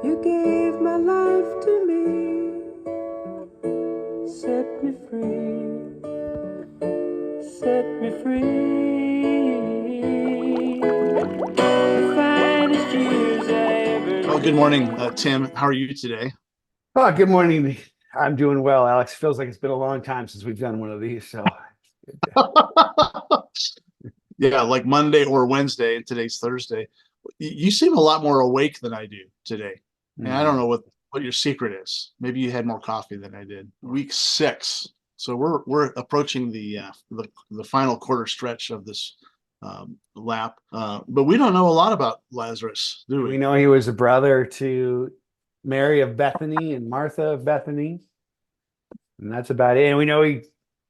You gave my life to me, set me free, set me free. The finest years I ever Well, good morning, Tim. How are you today? Oh, good morning. I'm doing well, Alex. Feels like it's been a long time since we've done one of these. So, Yeah, like Monday or Wednesday, and today's Thursday. You seem a lot more awake than I do today. And I don't mm, know what your secret is. Maybe you had more coffee than I did. Week 6. So we're approaching the final quarter stretch of this lap. But we don't know a lot about Lazarus, do we we? know he was a brother to Mary of Bethany and Martha of Bethany, and that's about it. And we know he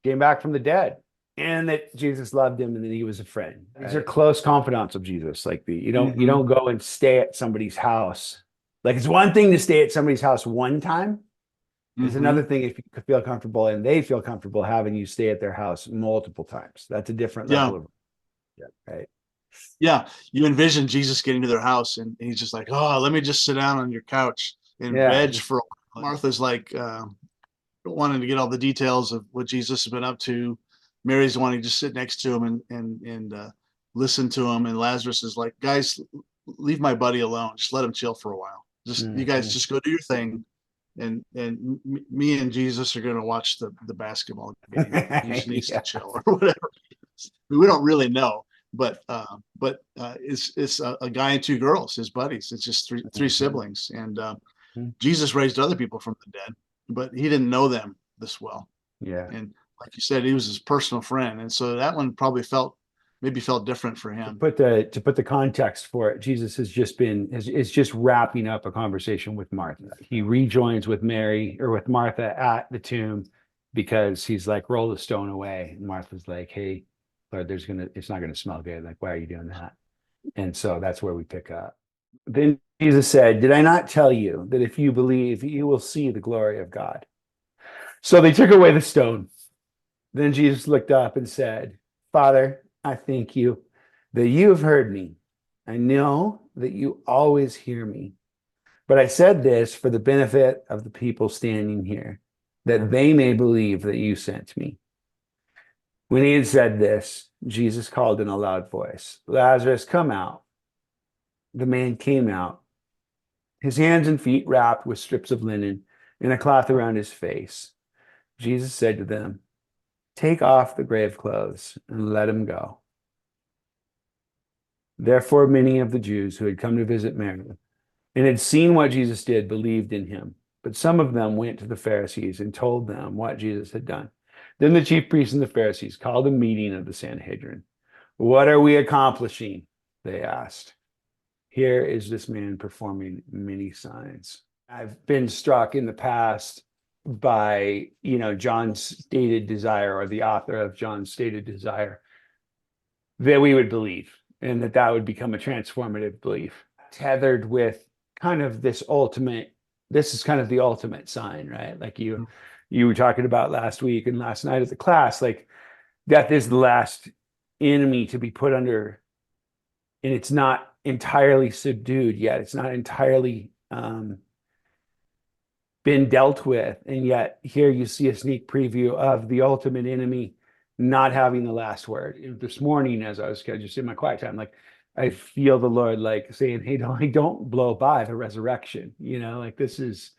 came back from the dead, and that Jesus loved him, and that he was a friend. These are close confidants of Jesus. Like you Hmm. don't go and stay at somebody's house. Like it's one thing to stay at somebody's house one time. It's Hmm. another thing if you feel comfortable and they feel comfortable having you stay at their house multiple times. That's a different Yeah. level of, yeah, right. Yeah, you envision Jesus getting to their house and he's just like, "Oh, let me just sit down on your couch and Yeah, veg just for a while." Martha's like wanting to get all the details of what Jesus has been up to. Mary's wanting to just sit next to him and listen to him. And Lazarus is like, "Guys, leave my buddy alone. Just let him chill for a while. Just you guys mhm. just go do your thing." Me and Jesus are going to watch the basketball game. He just needs to Yeah. chill or whatever. We don't really know, but it's a guy and two girls, his buddies. It's just three Mhm. siblings, and Jesus raised other people from the dead, but he didn't know them this well. Yeah. And like you said, he was his personal friend, and so that one probably maybe felt different for him. To put the context for it, Jesus has just been is just wrapping up a conversation with Martha. He rejoins with Mary or with Martha at the tomb because he's like, roll the stone away. And Martha's like, hey, Lord, it's not gonna smell good. Like, why are you doing that? And so that's where we pick up. Then Jesus said, did I not tell you that if you believe, you will see the glory of God? So they took away the stone. Then Jesus looked up and said, Father, I thank you that you have heard me. I know that you always hear me. But I said this for the benefit of the people standing here, that they may believe that you sent me. When he had said this, Jesus called in a loud voice, Lazarus, come out. The man came out, his hands and feet wrapped with strips of linen and a cloth around his face. Jesus said to them, take off the grave clothes and let him go. Therefore, many of the Jews who had come to visit Mary and had seen what Jesus did believed in him. But some of them went to the Pharisees and told them what Jesus had done. Then the chief priests and the Pharisees called a meeting of the Sanhedrin. What are we accomplishing? They asked. Here is this man performing many signs. I've been struck in the past by, John's stated desire, or the author of John's stated desire, that we would believe and that would become a transformative belief tethered with kind of this is kind of the ultimate sign, right? Like you were talking about last week and last night at the class, like death is the last enemy to be put under, and it's not entirely subdued yet. It's not entirely been dealt with. And yet here you see a sneak preview of the ultimate enemy not having the last word. This morning, as I was just in my quiet time, like I feel the Lord like saying, hey, don't blow by the resurrection. Like this is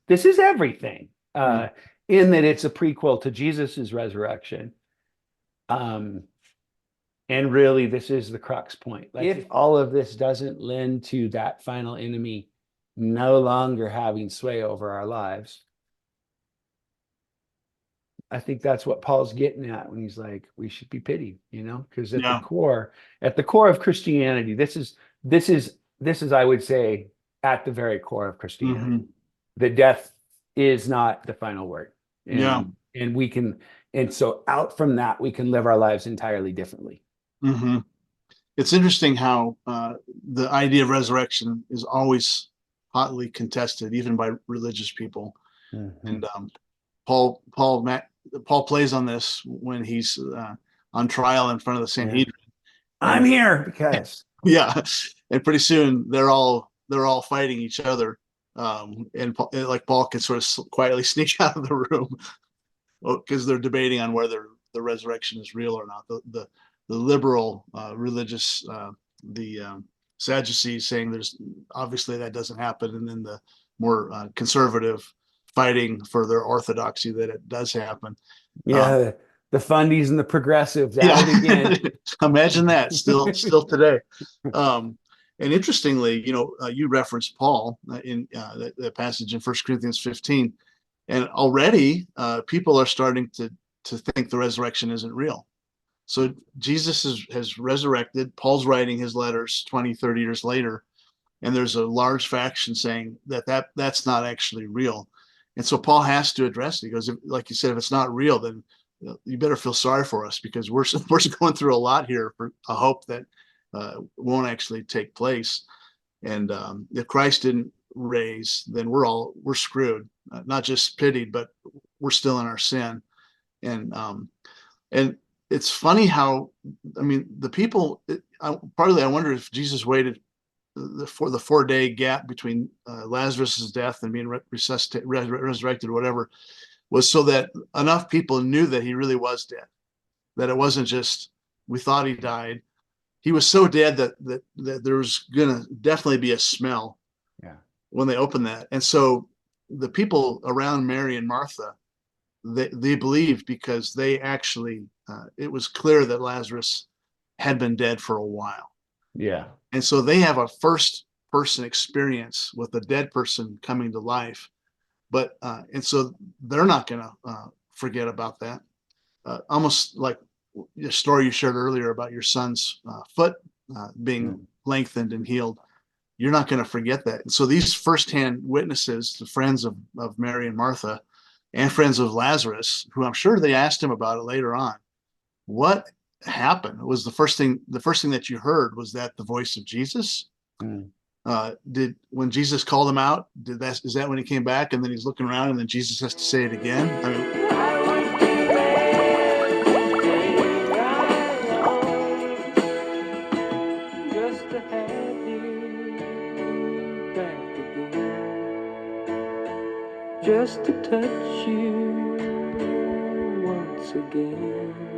everything. Mm. In that it's a prequel to Jesus's resurrection. Um, and really, this is the crux point. Like, if all of this doesn't lend to that final enemy no longer having sway over our lives, I think that's what Paul's getting at when he's like, we should be pitied, because Yeah. at the core of Christianity, this is, I would say, at the very core of Christianity, Hmm. that death is not the final word. Yeah. And we can, and so out from that, we can live our lives entirely differently. Hmm. It's interesting how the idea of resurrection is always hotly contested, even by religious people. Mhm. And Paul Paul Matt, Paul plays on this when he's on trial in front of the Yeah. Sanhedrin, I'm and here because yeah, and pretty soon they're all fighting each other. And like Paul can sort of quietly sneak out of the room because they're debating on whether the resurrection is real or not. The liberal religious, the Sadducees saying there's obviously that doesn't happen, and then the more conservative fighting for their orthodoxy that it does happen. Yeah, the fundies and the progressives Yeah, at it again. imagine that still today. And interestingly, you referenced Paul in the passage in 1 Corinthians 15, and already people are starting to think the resurrection isn't real. So Jesus has resurrected. Paul's writing his letters 20, 30 years later, and there's a large faction saying that's not actually real. And so Paul has to address it. He goes, like you said, if it's not real, then you better feel sorry for us, because we're going through a lot here for a hope that won't actually take place. And if Christ didn't raise, then we're screwed. Not just pitied, but we're still in our sin. And it's funny how, I mean, the people. Partly, I wonder if Jesus waited for the 4-day gap between Lazarus's death and being resurrected, or whatever, was so that enough people knew that he really was dead, that it wasn't just we thought he died. He was so dead that there was gonna definitely be a smell when they opened that. And so the people around Mary and Martha, they believed, because they actually it was clear that Lazarus had been dead for a while. Yeah. And so they have a first person experience with a dead person coming to life. But and so they're not going to forget about that. Almost like the story you shared earlier about your son's foot being lengthened and healed. You're not going to forget that. And so these firsthand witnesses, the friends of Mary and Martha, and friends of Lazarus, who I'm sure they asked him about it later on, what happened? It was the first thing that you heard, was that the voice of Jesus? When Jesus called him out, is that when he came back, and then he's looking around and then Jesus has to say it again? I mean, I would be there just to have you back again, just to touch you once again.